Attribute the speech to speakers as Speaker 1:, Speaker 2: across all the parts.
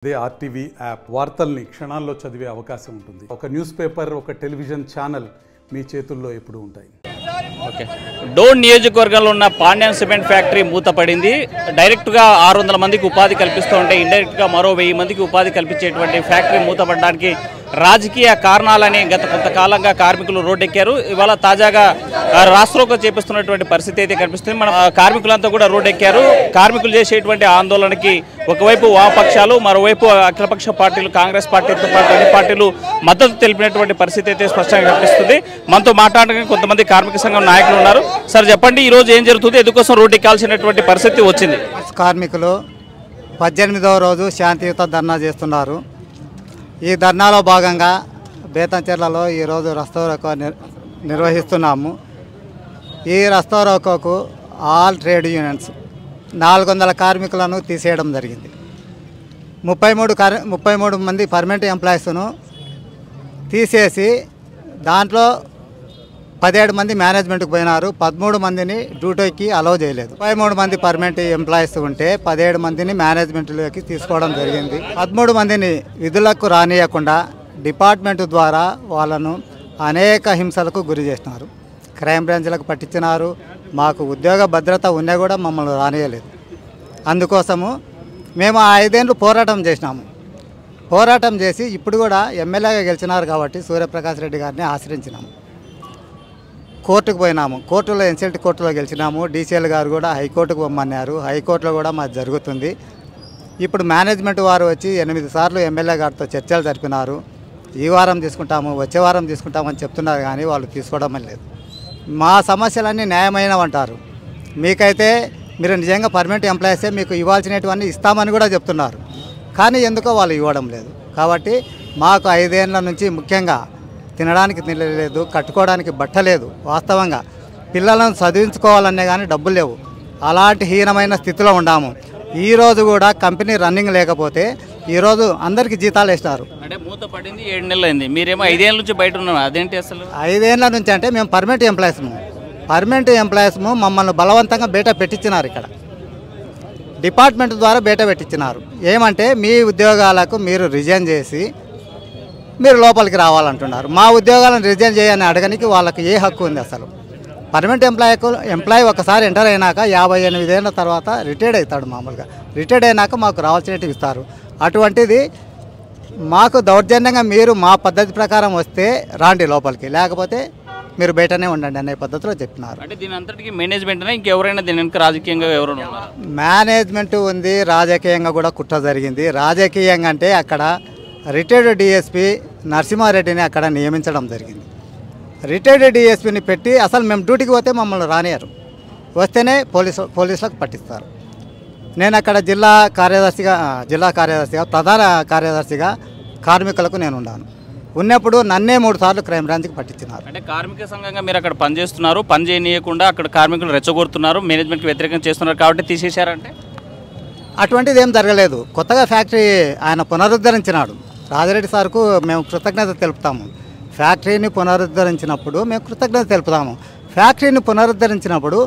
Speaker 1: అదే RTV app వార్తల్ని క్షణాల్లో చదివే అవకాశం ఉంటుంది. ఒక న్యూస్ పేపర్, ఒక టెలివిజన్ ఛానల్ మీ చేతుల్లో ఎప్పుడూ ఉంటాయి.
Speaker 2: ఓకే, డోన్ నియోజకవర్గంలో ఉన్న పాండ్యం సిమెంట్ ఫ్యాక్టరీ మూతపడింది. డైరెక్ట్గా 600 మందికి ఉపాధి కల్పిస్తూ ఉంటే ఇండైరెక్ట్గా మరో 1000 మందికి ఉపాధి కల్పించేటువంటి ఫ్యాక్టరీ మూతపడడానికి రాజకీయ కారణాలని గత కొంతకాలంగా కార్మికులు రోడ్డెక్కారు. ఇవాళ తాజాగా రాష్ట్రోక చేపిస్తున్నటువంటి పరిస్థితి అయితే కనిపిస్తుంది. మన కార్మికులంతా కూడా రోడ్డెక్కారు. కార్మికులు చేసేటువంటి ఆందోళనకి ఒకవైపు వామపక్షాలు, మరోవైపు అఖిలపక్ష పార్టీలు, కాంగ్రెస్ పార్టీతో పాటు అన్ని పార్టీలు మద్దతు తెలిపినటువంటి పరిస్థితి అయితే స్పష్టంగా కనిపిస్తుంది. మనతో మాట్లాడడానికి కొంతమంది కార్మిక సంఘం నాయకులు ఉన్నారు. సార్ చెప్పండి, ఈ రోజు ఏం జరుగుతుంది, ఎందుకోసం రోడ్డెక్కాల్సినటువంటి పరిస్థితి వచ్చింది?
Speaker 3: కార్మికులు 18వ రోజు శాంతియుత ధర్నా చేస్తున్నారు. ఈ ధర్నాలో భాగంగా బేతంచెర్లలో ఈరోజు రస్తారోకో నిర్వహిస్తున్నాము. ఈ రస్తారోకోకు ఆల్ ట్రేడ్ యూనియన్స్ 400 కార్మికులను తీసేయడం జరిగింది. 33 మంది పర్మనెంట్ ఎంప్లాయీస్ను తీసేసి దాంట్లో 17 మంది మేనేజ్మెంట్కి పోయినారు. 13 మందిని డ్యూటీకి అలౌ చేయలేదు. 33 మంది పర్మనెంట్ ఎంప్లాయీస్ ఉంటే 17 మందిని మేనేజ్మెంట్లోకి తీసుకోవడం జరిగింది. 13 మందిని విధులకు రానియకుండా డిపార్ట్మెంట్ ద్వారా వాళ్ళను అనేక హింసలకు గురి చేసినారు. క్రైమ్ బ్రాంచ్లకు పట్టించినారు. మాకు ఉద్యోగ భద్రత ఉన్నా కూడా మమ్మల్ని రానియలేదు. అందుకోసము మేము 5 ఏళ్ళు పోరాటం చేసినాము. పోరాటం చేసి ఇప్పుడు కూడా ఎమ్మెల్యేగా గెలిచినారు కాబట్టి సూర్యప్రకాష్ రెడ్డి గారిని ఆశ్రయించినాము. కోర్టుకు పోయినాము. కోర్టులో ఎన్సెల్ట్ కోర్టులో గెలిచినాము. డీసీఎల్ గారు కూడా హైకోర్టుకు పొమ్మన్నారు. హైకోర్టులో కూడా మాది జరుగుతుంది. ఇప్పుడు మేనేజ్మెంట్ వారు వచ్చి 8 సార్లు ఎమ్మెల్యే గారితో చర్చలు జరిపినారు. ఈ వారం తీసుకుంటాము, వచ్చే వారం తీసుకుంటామని చెప్తున్నారు, కానీ వాళ్ళు తీసుకోవడం లేదు. మా సమస్యలన్నీ న్యాయమైనవంటారు. మీకైతే మీరు నిజంగా పర్మనెంట్ ఎంప్లాయీసే, మీకు ఇవ్వాల్సినటువన్నీ ఇస్తామని కూడా చెప్తున్నారు, కానీ ఎందుకో వాళ్ళు ఇవ్వడం లేదు. కాబట్టి మాకు 5 ఏళ్ళ నుంచి ముఖ్యంగా తినడానికి తినలేదు, కట్టుకోవడానికి బట్ట లేదు. వాస్తవంగా పిల్లలను చదివించుకోవాలనే కానీ డబ్బులు లేవు. అలాంటి హీనమైన స్థితిలో ఉన్నాము. ఈరోజు కూడా కంపెనీ రన్నింగ్ లేకపోతే ఈరోజు అందరికీ జీతాలు వేసినారు.
Speaker 2: అంటే మూత పడింది 7 నెలలు అయింది, మీరేమో 5 ఏళ్ళ నుంచి బయట ఉన్నారు. అదేంటి అసలు?
Speaker 3: 5 ఏళ్ళ నుంచి అంటే మేము పర్మనెంట్ ఎంప్లాయీస్ము మమ్మల్ని బలవంతంగా బయట పెట్టించినారు. ఇక్కడ డిపార్ట్మెంట్ ద్వారా బయట పెట్టించినారు. ఏమంటే మీ ఉద్యోగాలకు మీరు రిజైన్ చేసి మీరు లోపలికి రావాలంటున్నారు. మా ఉద్యోగాలను రిజైన్ చేయని అడగనికి వాళ్ళకి ఏ హక్కు ఉంది అసలు? పర్మనెంట్ ఎంప్లాయీ ఒకసారి ఎంటర్ అయినాక 58 ఏళ్ళ తర్వాత రిటైర్డ్ అవుతాడు. మామూలుగా రిటైర్డ్ అయినాక మాకు రావాల్సినవి ఇస్తారు. అటువంటిది మాకు దౌర్జన్యంగా మీరు మా పద్ధతి ప్రకారం వస్తే రాండి లోపలికి, లేకపోతే మీరు బయటనే ఉండండి అనే పద్ధతిలో చెప్పినారు.
Speaker 2: అంటే దీని అంతటికి మేనేజ్మెంట్ ఇంకెవరైనా దీని వెనుక రాజకీయంగా ఎవరైనా ఉన్నారా?
Speaker 3: మేనేజ్మెంట్ ఉంది, రాజకీయంగా కూడా కుట్ర జరిగింది. రాజకీయంగా అంటే అక్కడ రిటైర్డ్ డిఎస్పీ నరసింహారెడ్డిని అక్కడ నియమించడం జరిగింది. రిటైర్డ్ డిఎస్పీని పెట్టి అసలు మేము డ్యూటీకి పోతే మమ్మల్ని రానియరు, వస్తేనే పోలీసులకు పట్టిస్తారు. నేను అక్కడ జిల్లా కార్యదర్శిగా ప్రధాన కార్యదర్శిగా కార్మికులకు నేను ఉన్నాను. ఉన్నప్పుడు నన్నే 3 సార్లు క్రైమ్ బ్రాంచ్కి పట్టించినారు.
Speaker 2: అంటే కార్మిక సంఘంగా మీరు అక్కడ పనిచేస్తున్నారు, పని చేయనీయకుండా అక్కడ కార్మికులు రెచ్చగొడుతున్నారు, మేనేజ్మెంట్కి వ్యతిరేకంగా చేస్తున్నారు కాబట్టి తీసేశారంటే?
Speaker 3: అటువంటిది ఏం జరగలేదు. కొత్తగా ఫ్యాక్టరీ ఆయన పునరుద్ధరించినాడు. రాజిరెడ్డి సార్కు మేము కృతజ్ఞత తెలుపుతాము. ఫ్యాక్టరీని పునరుద్ధరించినప్పుడు మేము కృతజ్ఞత తెలుపుతాము. ఫ్యాక్టరీని పునరుద్ధరించినప్పుడు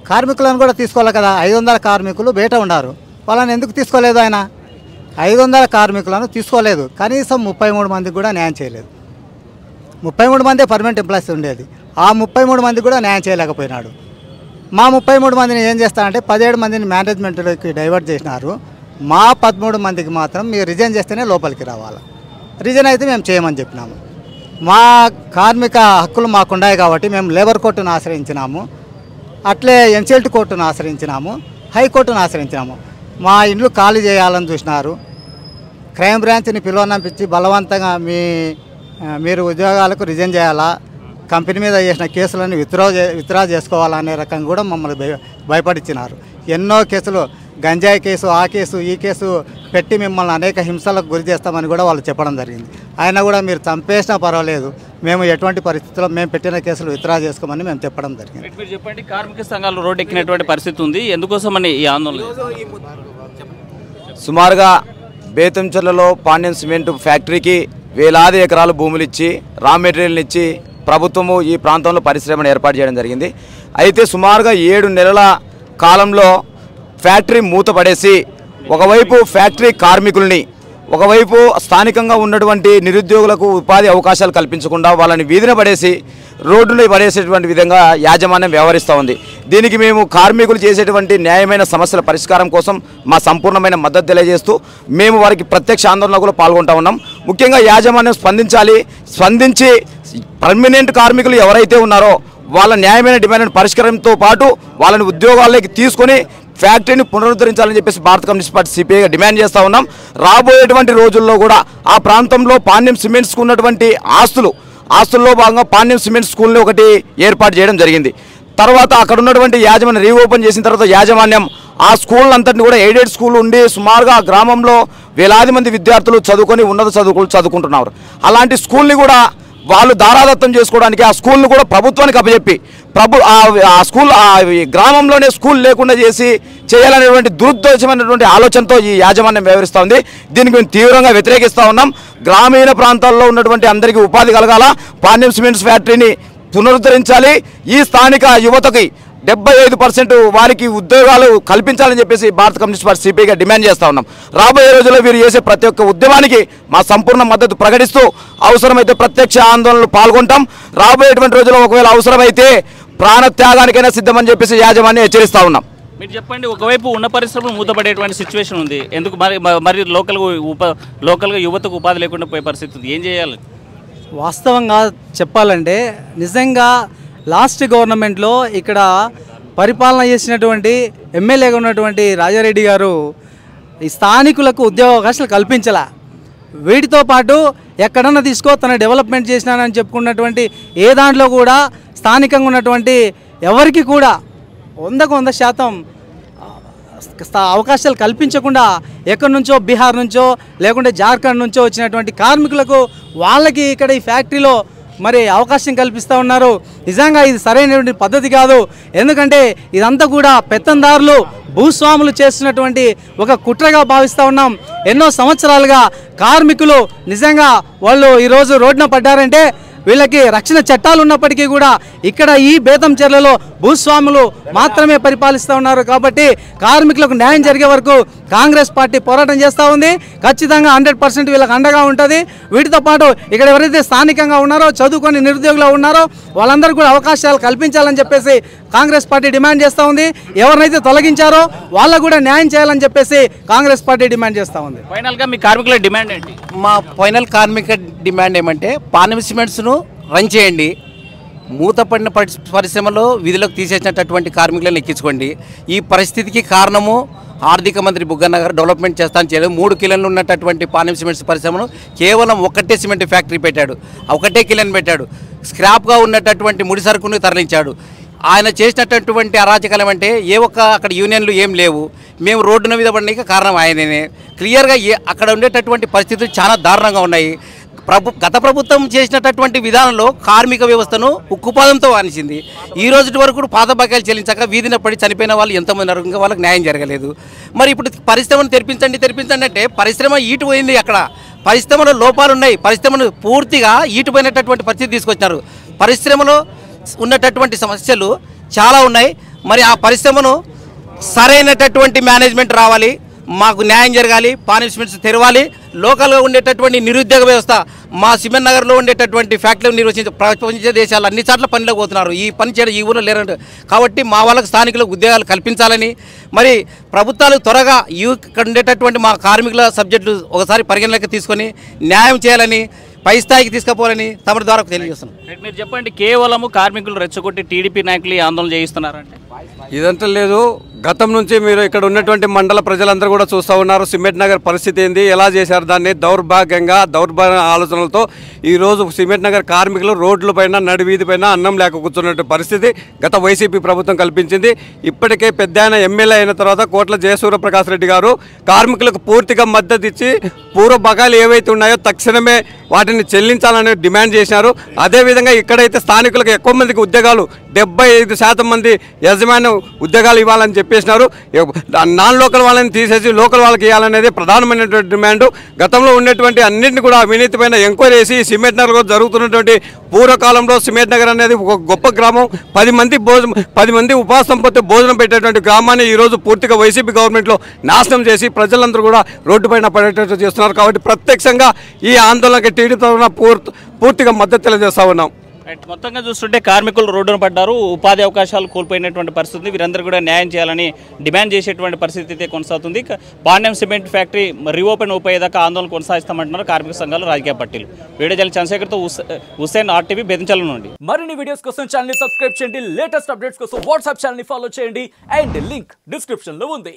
Speaker 3: కార్మికులను కూడా తీసుకోవాలి కదా. 500 కార్మికులు బయట ఉన్నారు, వాళ్ళని ఎందుకు తీసుకోలేదు ఆయన? 500 కార్మికులను తీసుకోలేదు. కనీసం 33 మందికి కూడా న్యాయం చేయలేదు. 33 మందే పర్మనెంట్ ఎంప్లాయీస్ ఉండేది. ఆ 33 మందికి కూడా న్యాయం చేయలేకపోయినాడు. మా 33 మందిని ఏం చేస్తారంటే 17 మందిని మేనేజ్మెంట్లోకి డైవర్ట్ చేసినారు. మా 13 మందికి మాత్రం మీరు రిజైన్ చేస్తేనే లోపలికి రావాలి, రిజైన్ అయితే మేము చేయమని చెప్పినాము. మా కార్మిక హక్కులు మాకున్నాయి కాబట్టి మేము లేబర్ కోర్టును ఆశ్రయించినాము, అట్లే ఎన్సెల్ట్ కోర్టును ఆశ్రయించినాము, హైకోర్టును ఆశ్రయించినాము. మా ఇండ్లు ఖాళీ చేయాలని చూసినారు. క్రైమ్ బ్రాంచ్ని పిలువనంపించి బలవంతంగా మీరు ఉద్యోగాలకు రిజైన్ చేయాలా, కంపెనీ మీద చేసిన కేసులను విత్డ్రా చేసుకోవాలనే రకంగా కూడా మమ్మల్ని భయపడించినారు. ఎన్నో కేసులు, గంజాయి కేసు, ఆ కేసు, ఈ కేసు పెట్టి మిమ్మల్ని అనేక హింసలకు గురి చేస్తామని కూడా వాళ్ళు చెప్పడం జరిగింది. అయినా కూడా మీరు చంపేసినా పర్వాలేదు, మేము ఎటువంటి పరిస్థితుల్లో మేము పెట్టిన కేసులు విత్డ్రా చేసుకోమని మేము చెప్పడం జరిగింది.
Speaker 2: మీరు చెప్పండి, కార్మిక సంఘాలు రోడ్డు ఎక్కినటువంటి పరిస్థితి ఉంది, ఎందుకోసమని ఈ ఆందోళన?
Speaker 4: సుమారుగా బేతంచెర్లలో పాండ్యం సిమెంట్ ఫ్యాక్టరీకి వేలాది ఎకరాలు భూములు ఇచ్చి, రా మెటీరియల్ని ఇచ్చి ప్రభుత్వము ఈ ప్రాంతంలో పరిశ్రమను ఏర్పాటు చేయడం జరిగింది. అయితే సుమారుగా 7 నెలల కాలంలో ఫ్యాక్టరీ మూతపడేసి ఒకవైపు ఫ్యాక్టరీ కార్మికుల్ని ఒకవైపు స్థానికంగా ఉన్నటువంటి నిరుద్యోగులకు ఉపాధి అవకాశాలు కల్పించకుండా వాళ్ళని వీధిన పడేసి రోడ్డులో పడేసేటువంటి విధంగా యాజమాన్యం వ్యవహరిస్తూ ఉంది. దీనికి మేము కార్మికులు చేసేటువంటి న్యాయమైన సమస్యల పరిష్కారం కోసం మా సంపూర్ణమైన మద్దతు తెలియజేస్తూ మేము వారికి ప్రత్యక్ష ఆందోళనలో పాల్గొంటూ ఉన్నాం. ముఖ్యంగా యాజమాన్యం స్పందించి పర్మనెంట్ కార్మికులు ఎవరైతే ఉన్నారో వాళ్ళ న్యాయమైన డిమాండ్ పరిష్కారంతో పాటు వాళ్ళని ఉద్యోగాల్లోకి తీసుకొని ఫ్యాక్టరీని పునరుద్ధరించాలని చెప్పేసి భారత కమ్యూనిస్ట్ పార్టీ సిపిఐగా డిమాండ్ చేస్తూ ఉన్నాం. రాబోయేటువంటి రోజుల్లో కూడా ఆ ప్రాంతంలో పాండ్యం సిమెంట్స్కు ఉన్నటువంటి ఆస్తుల్లో భాగంగా పాండ్యం సిమెంట్ స్కూల్ని ఒకటి ఏర్పాటు చేయడం జరిగింది. తర్వాత అక్కడ ఉన్నటువంటి యాజమాన్యం రీఓపెన్ చేసిన తర్వాత యాజమాన్యం ఆ స్కూల్ అంతటిని కూడా ఎయిడెడ్ స్కూల్ ఉండి సుమారుగా ఆ గ్రామంలో వేలాది మంది విద్యార్థులు చదువుకొని ఉన్నత చదువులు చదువుకుంటున్నారు. అలాంటి స్కూల్ని కూడా వాళ్ళు దారాదత్తం చేసుకోవడానికి ఆ స్కూల్ను కూడా ప్రభుత్వానికి అప్పచెప్పి గ్రామంలోనే స్కూల్ లేకుండా చేయాలనేటువంటి దురుద్దేశమైనటువంటి ఆలోచనతో ఈ యాజమాన్యం వ్యవహరిస్తూ ఉంది. దీనికి మేము తీవ్రంగా వ్యతిరేకిస్తూ ఉన్నాం. గ్రామీణ ప్రాంతాల్లో ఉన్నటువంటి అందరికీ ఉపాధి కలగాల, పాండ్యం సిమెంట్స్ ఫ్యాక్టరీని పునరుద్ధరించాలి, ఈ స్థానిక యువతకి 75% వారికి ఉద్యోగాలు కల్పించాలని చెప్పేసి భారత కమ్యూనిస్ట్ పార్టీ సిపిఐగా డిమాండ్ చేస్తూ ఉన్నాం. రాబోయే రోజుల్లో వీరు చేసే ప్రతి ఒక్క ఉద్యమానికి మా సంపూర్ణ మద్దతు ప్రకటిస్తూ అవసరమైతే ప్రత్యక్ష ఆందోళనలు పాల్గొంటాం. రాబోయేటువంటి రోజుల్లో ఒకవేళ అవసరమైతే ప్రాణత్యాగానికైనా సిద్ధమని చెప్పేసి యాజమాన్యం హెచ్చరిస్తూ ఉన్నాం.
Speaker 2: మీరు చెప్పండి, ఒకవైపు ఉన్న పరిశ్రమలు మూతపడేటువంటి సిచ్యువేషన్ ఉంది, ఎందుకు మరి లోకల్గా యువతకు ఉపాధి లేకుండా పోయే పరిస్థితి ఉంది, ఏం చేయాలి?
Speaker 5: వాస్తవంగా చెప్పాలంటే నిజంగా లాస్ట్ గవర్నమెంట్లో ఇక్కడ పరిపాలన చేసినటువంటి ఎమ్మెల్యేగా ఉన్నటువంటి రాజారెడ్డి గారు ఈ స్థానికులకు ఉద్యోగ అవకాశాలు కల్పించాల. వీటితో పాటు ఎక్కడన్నా తన డెవలప్మెంట్ చేసినానని చెప్పుకున్నటువంటి ఏ దాంట్లో కూడా స్థానికంగా ఉన్నటువంటి ఎవరికి కూడా 100% అవకాశాలు కల్పించకుండా ఎక్కడి నుంచో బీహార్ నుంచో లేకుంటే జార్ఖండ్ నుంచో వచ్చినటువంటి కార్మికులకు వాళ్ళకి ఇక్కడ ఈ ఫ్యాక్టరీలో మరి అవకాశం కల్పిస్తూ ఉన్నారు. నిజంగా ఇది సరైనటువంటి పద్ధతి కాదు. ఎందుకంటే ఇదంతా కూడా పెత్తందారులు భూస్వాములు చేస్తున్నటువంటి ఒక కుట్రగా భావిస్తూ ఉన్నాం. ఎన్నో సంవత్సరాలుగా కార్మికులు నిజంగా వాళ్ళు ఈరోజు రోడ్డున పడ్డారంటే వీళ్ళకి రక్షణ చట్టాలు ఉన్నప్పటికీ కూడా ఇక్కడ ఈ బేతంచెర్లలో భూస్వాములు మాత్రమే పరిపాలిస్తూ ఉన్నారు. కాబట్టి కార్మికులకు న్యాయం జరిగే వరకు కాంగ్రెస్ పార్టీ పోరాటం చేస్తూ ఉంది. ఖచ్చితంగా 100% వీళ్ళకి అండగా ఉంటుంది. వీటితో పాటు ఇక్కడ ఎవరైతే స్థానికంగా ఉన్నారో చదువుకొని నిరుద్యోగులు ఉన్నారో వాళ్ళందరూ కూడా అవకాశాలు కల్పించాలని చెప్పేసి కాంగ్రెస్ పార్టీ డిమాండ్ చేస్తూ ఉంది. ఎవరినైతే తొలగించారో వాళ్ళకు కూడా న్యాయం చేయాలని చెప్పేసి కాంగ్రెస్ పార్టీ డిమాండ్ చేస్తూ ఉంది.
Speaker 2: ఫైనల్గా మీ కార్మికుల డిమాండ్ ఏంటి?
Speaker 6: మా ఫైనల్ కార్మిక డిమాండ్ ఏమంటే పాండ్యం సిమెంట్స్ను రన్ చేయండి, మూతపడిన పరిశ్రమలో విధులకు తీసేసినటువంటి కార్మికులను ఎక్కించుకోండి. ఈ పరిస్థితికి కారణము ఆర్థిక మంత్రి బుగ్గన్న గారు డెవలప్మెంట్ చేస్తాను చేయలేదు. 3 కిలోలు ఉన్నటువంటి పాండ్యం సిమెంట్స్ పరిశ్రమను కేవలం ఒకటే సిమెంట్ ఫ్యాక్టరీ పెట్టాడు, ఒకటే కిలోని పెట్టాడు. స్క్రాప్గా ఉన్నటువంటి ముడి సరుకును తరలించాడు. ఆయన చేసినటువంటి అరాచకాలం అంటే అక్కడ యూనియన్లు ఏం లేవు, మేము రోడ్డున మీద పడినాక కారణం ఆయననే. క్లియర్గా అక్కడ ఉండేటటువంటి పరిస్థితులు చాలా దారుణంగా ఉన్నాయి. గత ప్రభుత్వం చేసినటువంటి విధానంలో కార్మిక వ్యవస్థను ఉక్కుపాదంతో వానిసింది. ఈ రోజు వరకు పాత బకాయిలు చెల్లించక వీధిన పడి చనిపోయిన వాళ్ళు ఎంతమంది ఉన్నారు, ఇంకా వాళ్ళకి న్యాయం జరగలేదు. మరి ఇప్పుడు పరిశ్రమను తెరిపించండి అంటే పరిశ్రమ ఈటుపోయింది. అక్కడ పరిశ్రమలో లోపాలు ఉన్నాయి. పరిశ్రమను పూర్తిగా ఈటుపోయినటువంటి పరిస్థితి తీసుకొచ్చినారు. పరిశ్రమలో ఉన్నటువంటి సమస్యలు చాలా ఉన్నాయి. మరి ఆ పరిశ్రమను సరైనటువంటి మేనేజ్మెంట్ రావాలి, మాకు న్యాయం జరగాలి, పాండ్యం సిమెంట్స్ తెరవాలి. లోకల్గా ఉండేటటువంటి నిరుద్యోగ వ్యవస్థ మా సిమెంట్ నగర్లో ఉండేటటువంటి ఫ్యాక్టరీలు నిర్వహించే ప్రపంచ దేశాలు అన్ని చోట్ల పనిలోకి పోతున్నారు. ఈ పని చేయడం ఈ ఊళ్ళో లేరంట. కాబట్టి మా వాళ్ళకి స్థానికులకు ఉద్యోగాలు కల్పించాలని, మరి ప్రభుత్వాలు త్వరగా ఇక్కడ ఉండేటటువంటి మా కార్మికుల సబ్జెక్టులు ఒకసారి పరిగణలోకి తీసుకొని న్యాయం చేయాలని, పై స్థాయికి తీసుకుపోవాలని తమ ద్వారా తెలియజేస్తున్నాం.
Speaker 2: మీరు చెప్పండి, కేవలము కార్మికులు రెచ్చగొట్టి టీడీపీ నాయకులు ఆందోళన చేయిస్తున్నారంటే
Speaker 7: ఇదంతా లేదు. గతం నుంచి మీరు ఇక్కడ ఉన్నటువంటి మండల ప్రజలందరూ కూడా చూస్తూ ఉన్నారు. సిమెంట్ నగర్ పరిస్థితి ఏంది, ఎలా చేశారు దాన్ని. దౌర్భాగ్య ఆలోచనలతో ఈరోజు సిమెంట్ నగర్ కార్మికులు రోడ్ల పైన నడివీధి పైన అన్నం లేక కూర్చున్నటువంటి పరిస్థితి గత వైసీపీ ప్రభుత్వం కల్పించింది. ఇప్పటికే పెద్ద ఎమ్మెల్యే అయిన తర్వాత కోట్ల జయసూర్యప్రకాష్ రెడ్డి గారు కార్మికులకు పూర్తిగా మద్దతు ఇచ్చి పూర్వ బకాయిలు ఏవైతే ఉన్నాయో తక్షణమే వాటిని చెల్లించాలని డిమాండ్ చేశారు. అదేవిధంగా ఇక్కడైతే స్థానికులకు ఎక్కువ మందికి ఉద్యోగాలు 75% మంది యజమాని ఉద్యోగాలు ఇవ్వాలని చెప్పేసినారు. నాన్ లోకల్ వాళ్ళని తీసేసి లోకల్ వాళ్ళకి ఇవ్వాలనేది ప్రధానమైనటువంటి డిమాండ్. గతంలో ఉన్నటువంటి అన్నింటినీ కూడా అవినీతి పైన ఎంక్వైరీ చేసి సిమెంట్ నగర్లో జరుగుతున్నటువంటి పూర్వకాలంలో సిమెంట్ నగర్ అనేది ఒక గొప్ప గ్రామం, 10 మంది ఉపాధి సంపత్తి భోజనం పెట్టేటువంటి గ్రామాన్ని ఈరోజు పూర్తిగా వైసీపీ గవర్నమెంట్లో నాశనం చేసి ప్రజలందరూ కూడా రోడ్డుపైన పడేటట్టు చేస్తున్నారు. కాబట్టి ప్రత్యక్షంగా ఈ ఆందోళనకి టీడీపీ తరఫున పూర్తిగా మద్దతు తెలియజేస్తా ఉన్నాం.
Speaker 2: మొత్తంగా చూస్తుంటే కార్మికులు రోడ్డున పడ్డారు, ఉపాధి అవకాశాలు కోల్పోయినటువంటి పరిస్థితి, వీరందరూ కూడా న్యాయం చేయాలని డిమాండ్ చేసేటువంటి పరిస్థితి అయితే కొనసాగుతుంది. పాండ్యం సిమెంట్ ఫ్యాక్టరీ రీఓపెన్ అయిపోయేదాకా ఆందోళన కొనసాగిస్తామంటున్నారు కార్మిక సంఘాలు, రాజకీయ పార్టీలు. వీడియో చంద్రశేఖర్తో హుస్సేన్, RTV, బెదంచెల నుండి.
Speaker 8: మరిన్ని వీడియోస్ కోసం ఛానల్ ని సబ్స్క్రైబ్ చేయండి, లేటెస్ట్ అప్డేట్స్ కోసం వాట్సాప్ ఛానల్ ని ఫాలో చేయండి అండ్ లింక్ డిస్క్రిప్షన్ లో ఉంది.